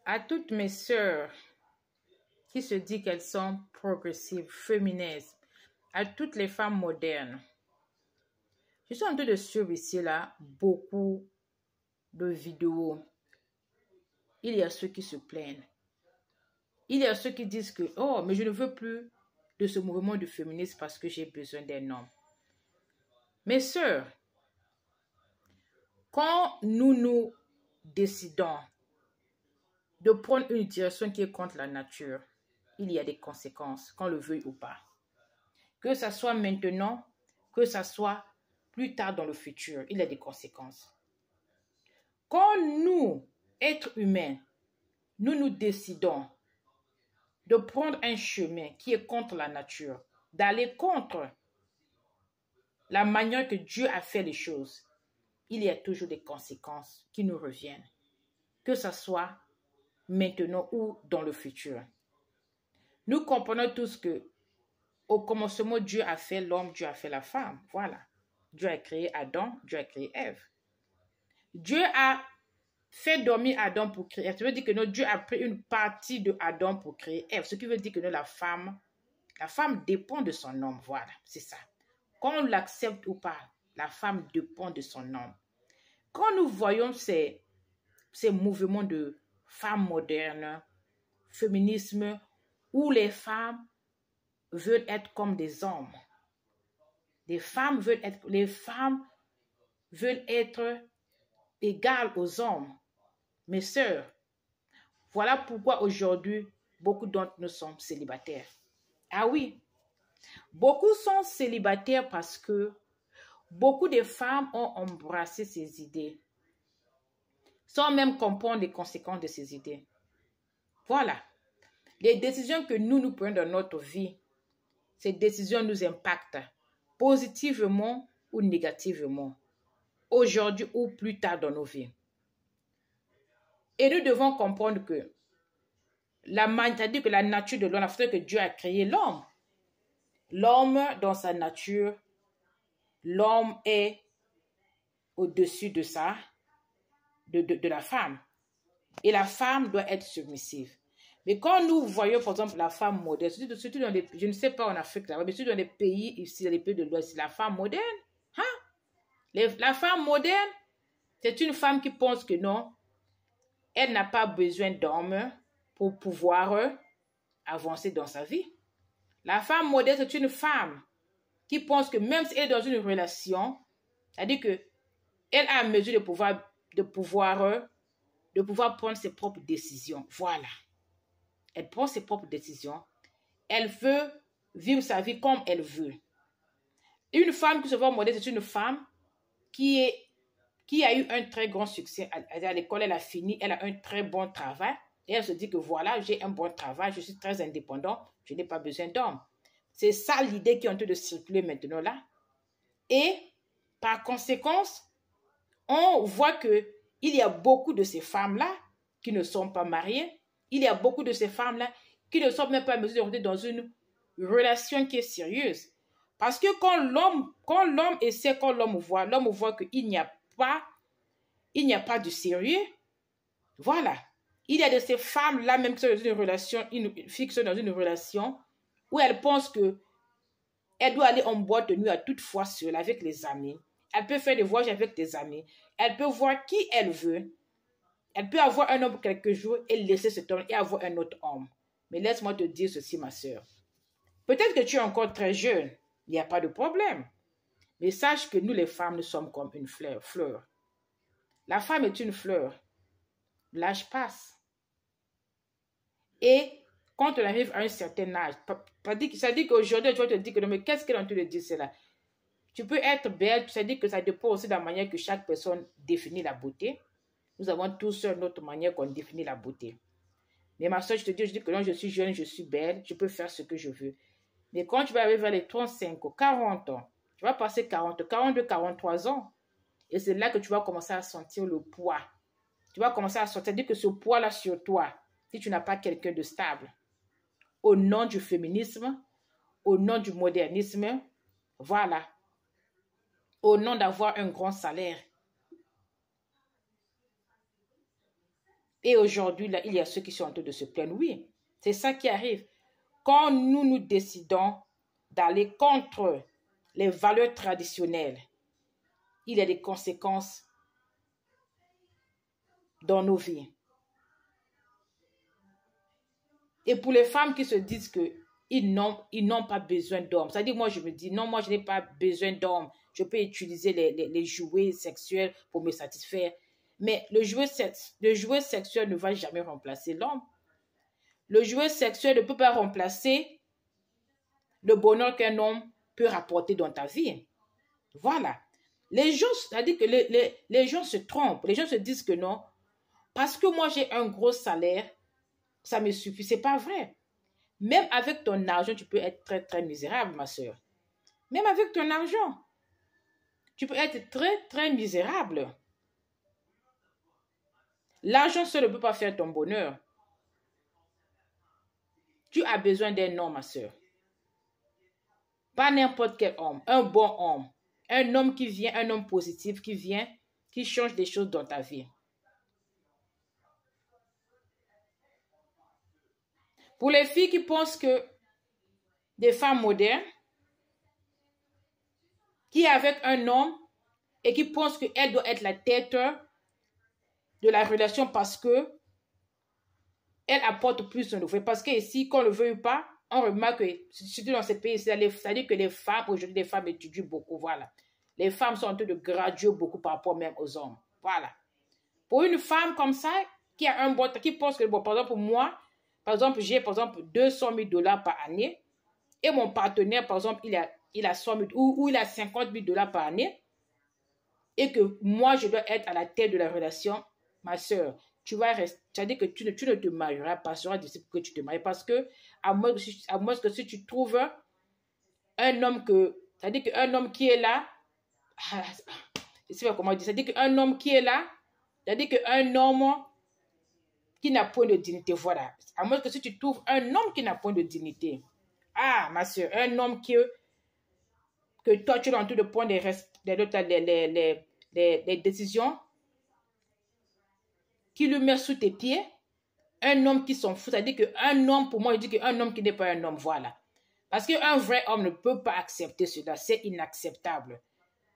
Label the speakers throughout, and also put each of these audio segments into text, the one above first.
Speaker 1: À toutes mes sœurs qui se disent qu'elles sont progressives, féministes, à toutes les femmes modernes, je suis en train de suivre ici là beaucoup de vidéos. Il y a ceux qui se plaignent. Il y a ceux qui disent que, oh, mais je ne veux plus de ce mouvement du féminisme parce que j'ai besoin d'un homme. Mes sœurs, quand nous décidons de prendre une direction qui est contre la nature, il y a des conséquences, qu'on le veuille ou pas. Que ça soit maintenant, que ça soit plus tard dans le futur, il y a des conséquences. Quand nous, êtres humains, nous décidons de prendre un chemin qui est contre la nature, d'aller contre la manière que Dieu a fait les choses, il y a toujours des conséquences qui nous reviennent, que ce soit maintenant ou dans le futur. Nous comprenons tous que au commencement, Dieu a fait l'homme, Dieu a fait la femme. Voilà. Dieu a créé Adam, Dieu a créé Ève. Dieu a fait dormir Adam pour créer Ève. Ça veut dire que Dieu a pris une partie de Adam pour créer Ève. Ce qui veut dire que la femme dépend de son homme. Voilà, c'est ça. Qu'on l'accepte ou pas, la femme dépend de son homme. Quand nous voyons ces mouvements de femmes modernes, féminisme, où les femmes veulent être comme des hommes. Les femmes veulent être égales aux hommes. Mes sœurs, voilà pourquoi aujourd'hui, beaucoup d'entre nous sommes célibataires. Ah oui, beaucoup sont célibataires parce que beaucoup de femmes ont embrassé ces idées, sans même comprendre les conséquences de ces idées. Voilà. Les décisions que nous prenons dans notre vie, ces décisions nous impactent positivement ou négativement, aujourd'hui ou plus tard dans nos vies. Et nous devons comprendre que c'est-à-dire que la nature de l'homme, c'est que Dieu a créé l'homme. L'homme, dans sa nature, l'homme est au-dessus de ça, de la femme. Et la femme doit être submissive. Mais quand nous voyons, par exemple, la femme moderne, surtout dans les, je ne sais pas en Afrique, là, mais surtout dans les pays ici, dans les pays de l'Ouest, la femme moderne, la femme moderne, c'est une femme qui pense que non, elle n'a pas besoin d'homme pour pouvoir avancer dans sa vie. La femme moderne, c'est une femme qui pense que même si elle est dans une relation, c'est-à-dire qu'elle a à mesure de pouvoir prendre ses propres décisions. Voilà. Elle prend ses propres décisions. Elle veut vivre sa vie comme elle veut. Une femme qui se voit moderne, c'est une femme qui a eu un très grand succès à l'école. Elle a fini, elle a un très bon travail. Et elle se dit que voilà, j'ai un bon travail, je suis très indépendant, je n'ai pas besoin d'homme. C'est ça l'idée qui est en train de circuler maintenant là. Et par conséquence, on voit qu'il y a beaucoup de ces femmes-là qui ne sont pas mariées. Il y a beaucoup de ces femmes-là qui ne sont même pas en mesure de rentrer dans une relation qui est sérieuse. Parce que quand l'homme voit qu'il n'y a pas de sérieux. Voilà. Il y a de ces femmes-là même qui sont dans une relation, dans une relation où elles pensent qu'elle doit aller en boîte de nuit à toute fois seule avec les amis. Elle peut faire des voyages avec des amis. Elle peut voir qui elle veut. Elle peut avoir un homme pour quelques jours et laisser cet homme et avoir un autre homme. Mais laisse-moi te dire ceci, ma soeur. Peut-être que tu es encore très jeune. Il n'y a pas de problème. Mais sache que nous, les femmes, nous sommes comme une fleur. La femme est une fleur. L'âge passe. Et quand on arrive à un certain âge, ça dit qu'aujourd'hui, tu vas te dire que non, mais qu'est-ce qu'elle est en train de dire cela? Tu peux être belle, ça dit que ça dépend aussi de la manière que chaque personne définit la beauté. Nous avons tous notre manière qu'on définit la beauté. Mais ma soeur, je dis que non, je suis jeune, je suis belle, je peux faire ce que je veux. Mais quand tu vas arriver vers les 35 ou 40 ans, tu vas passer 40, 42, 43 ans, et c'est là que tu vas commencer à sentir le poids. Tu vas commencer à sentir, dire que ce poids-là sur toi, si tu n'as pas quelqu'un de stable, au nom du féminisme, au nom du modernisme, voilà, au nom d'avoir un grand salaire. Et aujourd'hui, là, il y a ceux qui sont en train de se plaindre. Oui, c'est ça qui arrive. Quand nous décidons d'aller contre les valeurs traditionnelles, il y a des conséquences dans nos vies. Et pour les femmes qui se disent qu'ils n'ont pas besoin d'hommes, c'est-à-dire moi je me dis, non, moi je n'ai pas besoin d'hommes, je peux utiliser les jouets sexuels pour me satisfaire. Mais le jouet sexuel ne va jamais remplacer l'homme. Le jouet sexuel ne peut pas remplacer le bonheur qu'un homme peut rapporter dans ta vie. Voilà. Les gens, c'est-à-dire que les gens se trompent. Les gens se disent que non, parce que moi j'ai un gros salaire, ça me suffit. C'est pas vrai. Même avec ton argent, tu peux être très, très misérable, ma soeur. Même avec ton argent, tu peux être très, très misérable. L'argent seul ne peut pas faire ton bonheur. Tu as besoin d'un homme, ma soeur. Pas n'importe quel homme, un bon homme. Un homme qui vient, un homme positif qui vient, qui change des choses dans ta vie. Pour les filles qui pensent que des femmes modernes, qui est avec un homme et qui pensent qu'elle doit être la tête de la relation parce que elle apporte plus de nouveau. Parce que ici, qu'on ne le veuille pas, on remarque que, surtout dans ces pays, c'est-à-dire que les femmes, aujourd'hui, les femmes étudient beaucoup, voilà. Les femmes sont en train de graduer beaucoup par rapport même aux hommes, voilà. Pour une femme comme ça, qui a un bon, qui pense que, bon, par exemple, moi, par exemple, j'ai, par exemple, 200 000 $ par année, et mon partenaire, par exemple, il a 100 000, ou il a 50 000 $ par année, et que moi, je dois être à la tête de la relation, ma soeur, tu vas rester, c'est-à-dire que tu ne te marieras pas, sera difficile que tu te maries, parce que, à moins que si tu trouves un homme c'est-à-dire qu'un homme qui est là, je ne sais pas comment dire, c'est-à-dire qu'un homme qui est là, c'est-à-dire qu'un homme qui n'a point de dignité, voilà, à moins que si tu trouves un homme qui n'a point de dignité, ah, ma soeur, un homme que toi, tu es en train de prendre les décisions, qui le met sous tes pieds, un homme qui s'en fout, c'est-à-dire qu'un homme, pour moi, je dis qu'un homme qui n'est pas un homme, voilà. Parce qu'un vrai homme ne peut pas accepter cela, c'est inacceptable.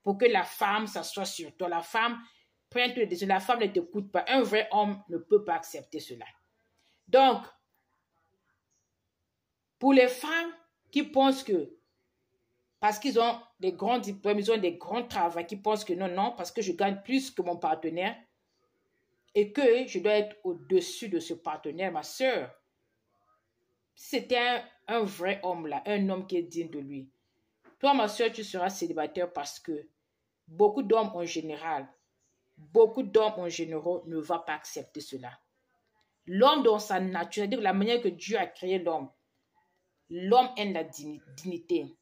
Speaker 1: Pour que la femme s'assoie sur toi, la femme prenne toutes les décisions, la femme ne t'écoute pas, un vrai homme ne peut pas accepter cela. Donc, pour les femmes qui pensent que, parce qu'ils ont des grands diplômes, ils ont des grands travaux, qui pensent que non, parce que je gagne plus que mon partenaire, et que je dois être au-dessus de ce partenaire, ma soeur. Si c'était un vrai homme là, un homme qui est digne de lui, toi, ma soeur, tu seras célibataire parce que beaucoup d'hommes en général ne vont pas accepter cela. L'homme dans sa nature, c'est-à-dire la manière que Dieu a créé l'homme aime la dignité.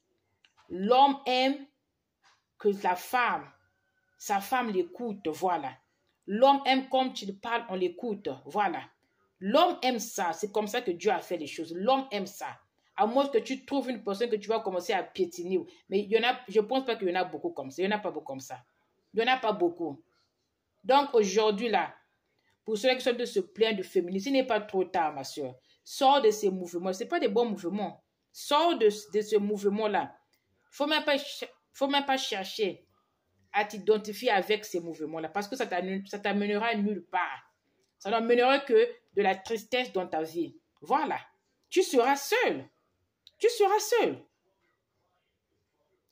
Speaker 1: L'homme aime que sa femme l'écoute, voilà. L'homme aime comme tu parles, on l'écoute, voilà. L'homme aime ça, c'est comme ça que Dieu a fait les choses. L'homme aime ça. À moins que tu trouves une personne que tu vas commencer à piétiner. Mais il y en a, je ne pense pas qu'il y en a beaucoup comme ça. Il n'y en a pas beaucoup comme ça. Il n'y en a pas beaucoup. Donc aujourd'hui là, pour ceux qui sont de se plaindre du féminisme, il n'est pas trop tard, ma soeur. Sors de ces mouvements. Ce n'est pas des bons mouvements. Sors de ce mouvement-là. Il ne faut même pas chercher à t'identifier avec ces mouvements-là parce que ça t'amènera nulle part. Ça n'amènera que de la tristesse dans ta vie. Voilà. Tu seras seul. Tu seras seul.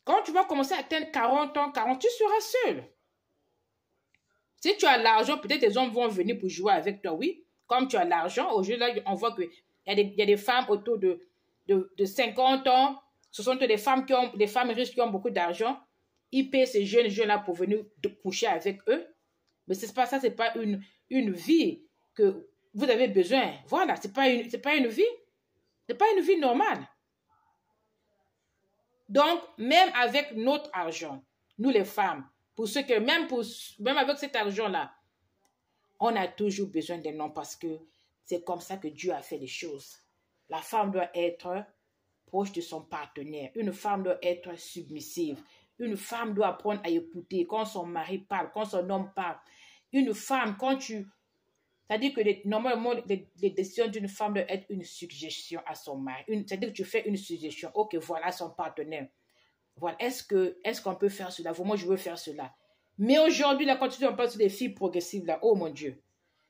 Speaker 1: Quand tu vas commencer à atteindre 40 ans, tu seras seul. Si tu as l'argent, peut-être les hommes vont venir pour jouer avec toi, oui. Comme tu as l'argent, aujourd'hui, on voit qu'il y a des femmes autour de 50 ans. Ce sont des femmes riches qui ont beaucoup d'argent. Ils paient ces jeunes-là pour venir coucher avec eux. Mais c'est pas ça, c'est pas une vie que vous avez besoin. Voilà, c'est pas une vie. C'est pas une vie normale. Donc, même avec notre argent, nous les femmes, pour ceux que, même avec cet argent-là, on a toujours besoin d'un homme parce que c'est comme ça que Dieu a fait les choses. La femme doit être proche de son partenaire. Une femme doit être submissive. Une femme doit apprendre à écouter quand son mari parle, quand son homme parle. Une femme, quand tu C'est-à-dire que normalement, les décisions d'une femme doivent être une suggestion à son mari. C'est-à-dire que tu fais une suggestion. Ok, voilà son partenaire. Voilà, est-ce qu'on peut faire cela? Moi, je veux faire cela. Mais aujourd'hui, là, quand tu parles sur des filles progressives, là, oh mon Dieu,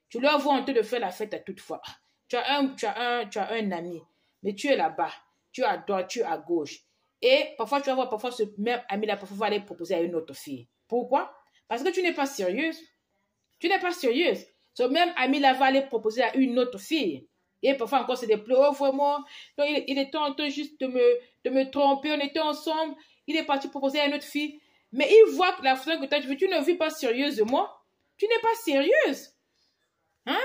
Speaker 1: tu leur vois en train de faire la fête à toute fois. Tu as un ami, mais tu es là-bas, tu es à droite, tu es à gauche. Et parfois, tu vas voir, parfois, ce même ami-là, parfois, va aller proposer à une autre fille. Pourquoi? Parce que tu n'es pas sérieuse. Tu n'es pas sérieuse. Ce même ami-là va aller proposer à une autre fille. Et parfois encore, c'est des pleurs. Oh, vraiment, il était en train juste de me tromper. On était ensemble. Il est parti proposer à une autre fille. Mais il voit que la façon que tu ne vis pas sérieusement. Tu n'es pas sérieuse. Hein?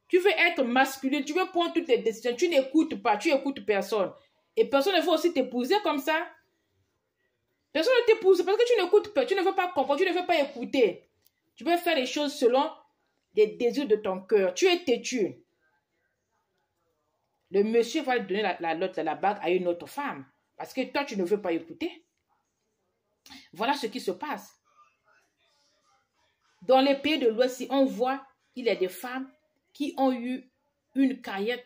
Speaker 1: Tu veux être masculine. Tu veux prendre toutes les décisions. Tu n'écoutes pas. Tu n'écoutes personne. Et personne ne veut aussi t'épouser comme ça. Personne ne t'épouse parce que tu n'écoutes pas. Tu ne veux pas comprendre. Tu ne veux pas écouter. Tu veux faire les choses selon les désirs de ton cœur. Tu es têtu. Le monsieur va donner la bague à une autre femme. Parce que toi, tu ne veux pas écouter. Voilà ce qui se passe. Dans les pays de l'Ouest, si on voit, il y a des femmes qui ont eu une carrière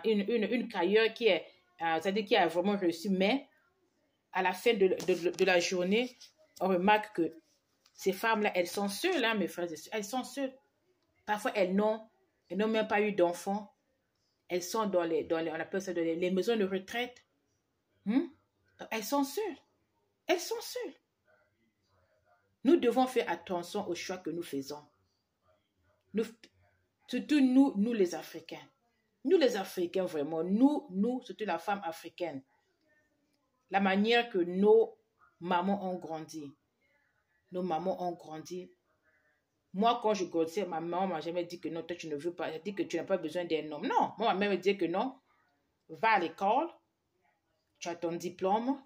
Speaker 1: une carrière qui est, c'est-à-dire qui a vraiment réussi, mais à la fin de la journée, on remarque que ces femmes-là, elles sont seules, hein, mes frères et sœurs, elles sont seules. Parfois, elles n'ont même pas eu d'enfants. Elles sont on appelle ça les maisons de retraite. Elles sont seules. Elles sont seules. Nous devons faire attention aux choix que nous faisons. Surtout nous les Africains. Nous les Africains, vraiment. Nous, surtout la femme africaine. La manière que nos mamans ont grandi. Nos mamans ont grandi. Moi, quand je grandissais, ma maman m'a jamais dit que non, toi, tu ne veux pas. Elle dit que tu n'as pas besoin d'un homme. Non, moi, ma mère me dit que non. Va à l'école. Tu as ton diplôme.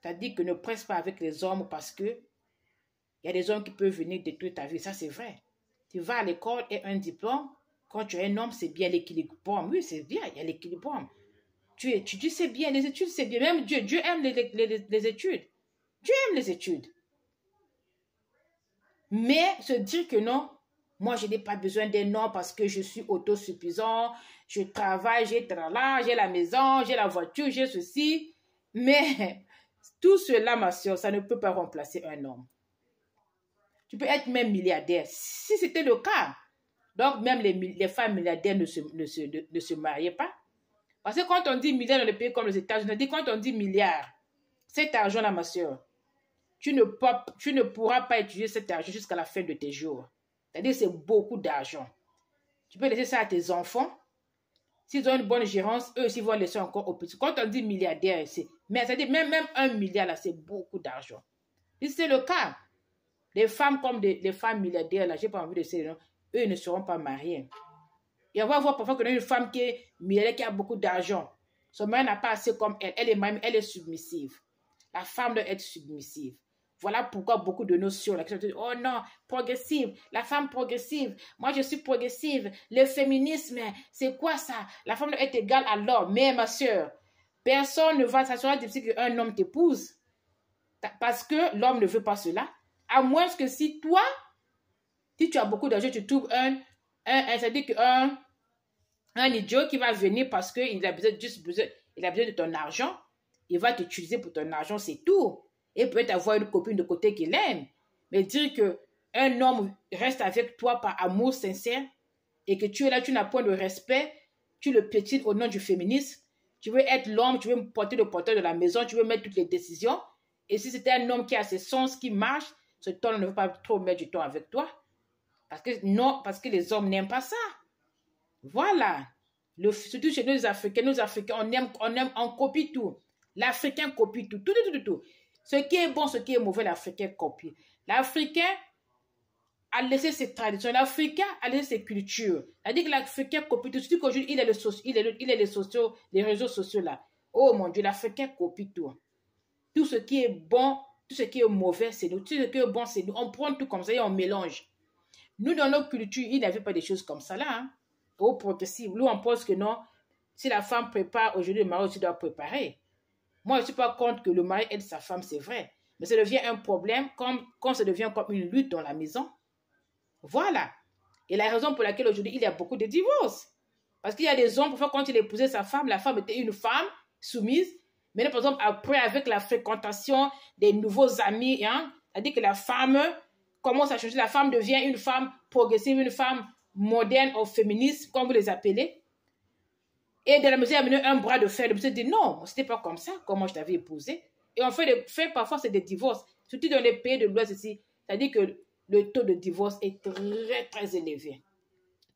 Speaker 1: Tu as dit que ne presse pas avec les hommes parce que il y a des hommes qui peuvent venir détruire ta vie. Ça, c'est vrai. Tu vas à l'école et un diplôme. Quand tu es un homme, c'est bien l'équilibre. Oui, c'est bien, il y a l'équilibre. Tu étudies, c'est bien. Les études, c'est bien. Même Dieu aime les études. Dieu aime les études. Mais se dire que non, moi, je n'ai pas besoin d'un homme parce que je suis autosuffisant, je travaille, j'ai la maison, j'ai la voiture, j'ai ceci. Mais tout cela, ma soeur, ça ne peut pas remplacer un homme. Tu peux être même milliardaire. Si c'était le cas, donc même les femmes milliardaires ne se mariaient pas. Parce que quand on dit milliard dans les pays comme les États-Unis, quand on dit milliard, cet argent-là, ma soeur, tu ne pourras pas utiliser cet argent jusqu'à la fin de tes jours. C'est-à-dire c'est beaucoup d'argent. Tu peux laisser ça à tes enfants. S'ils ont une bonne gérance, eux aussi vont laisser encore au petit. Quand on dit milliardaire, c'est-à-dire même 1 milliard, là, c'est beaucoup d'argent. Si c'est le cas, les femmes comme les femmes milliardaires, là, je n'ai pas envie de dire non, eux ne seront pas mariés. Et on va voir parfois qu'on a une femme qui est milliardaire, qui a beaucoup d'argent. Son mari n'a pas assez comme elle. Elle est submissive. La femme doit être submissive. Voilà pourquoi beaucoup de nos sœurs, là, qui disent, oh non, progressive, la femme progressive, moi je suis progressive, le féminisme, c'est quoi ça? La femme doit être égale à l'homme. Mais ma sœur, personne ne va, ça sera difficile qu'un homme t'épouse. Parce que l'homme ne veut pas cela. À moins que si toi, si tu as beaucoup d'argent, tu trouves c'est-à-dire un idiot qui va venir parce qu'il a besoin de ton argent, il va t'utiliser pour ton argent, c'est tout. Et peut-être avoir une copine de côté qu'il aime. Mais dire qu'un homme reste avec toi par amour sincère et que tu es là, tu n'as point de respect, tu le piétines au nom du féminisme, tu veux être l'homme, tu veux porter le porteur de la maison, tu veux mettre toutes les décisions. Et si c'était un homme qui a ses sens, qui marche, cet homme ne veut pas trop mettre du temps avec toi. Parce que les hommes n'aiment pas ça. Voilà. Surtout chez nous Africains, on copie tout. L'Africain copie tout. Tout. Ce qui est bon, ce qui est mauvais, l'Africain copie. L'Africain a laissé ses traditions. L'Africain a laissé ses cultures. C'est-à-dire que l'Africain copie tout. Surtout qu'aujourd'hui, il est les réseaux sociaux là. Oh mon Dieu, l'Africain copie tout. Tout ce qui est bon, tout ce qui est mauvais, c'est nous. Tout ce qui est bon, c'est nous. On prend tout comme ça et on mélange. Nous, dans nos cultures, il n'y avait pas des choses comme ça là. Hein. Au progressif. Nous, on pense que non. Si la femme prépare, aujourd'hui, le mari aussi doit préparer. Moi, je ne suis pas contre que le mari aide sa femme, c'est vrai. Mais ça devient un problème quand ça devient comme une lutte dans la maison. Voilà. Et la raison pour laquelle aujourd'hui, il y a beaucoup de divorces. Parce qu'il y a des hommes, parfois, quand il épousait sa femme, la femme était une femme soumise. Mais par exemple, après, avec la fréquentation des nouveaux amis, hein, c'est-à-dire que la femme commence à changer. La femme devient une femme progressive, une femme moderne ou féministe, comme vous les appelez. Et de la mesure, il y a un bras de fer. Le monsieur dit non, c'était pas comme ça, comment je t'avais épousé. Et en fait, parfois, c'est des divorces. Surtout dans les pays de l'Ouest ici. C'est-à-dire que le taux de divorce est très, très élevé.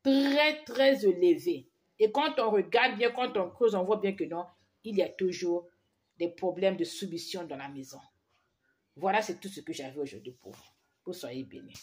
Speaker 1: Très, très élevé. Et quand on regarde bien, quand on creuse, on voit bien que non, il y a toujours des problèmes de soumission dans la maison. Voilà, c'est tout ce que j'avais aujourd'hui pour vous. Vous soyez bénis.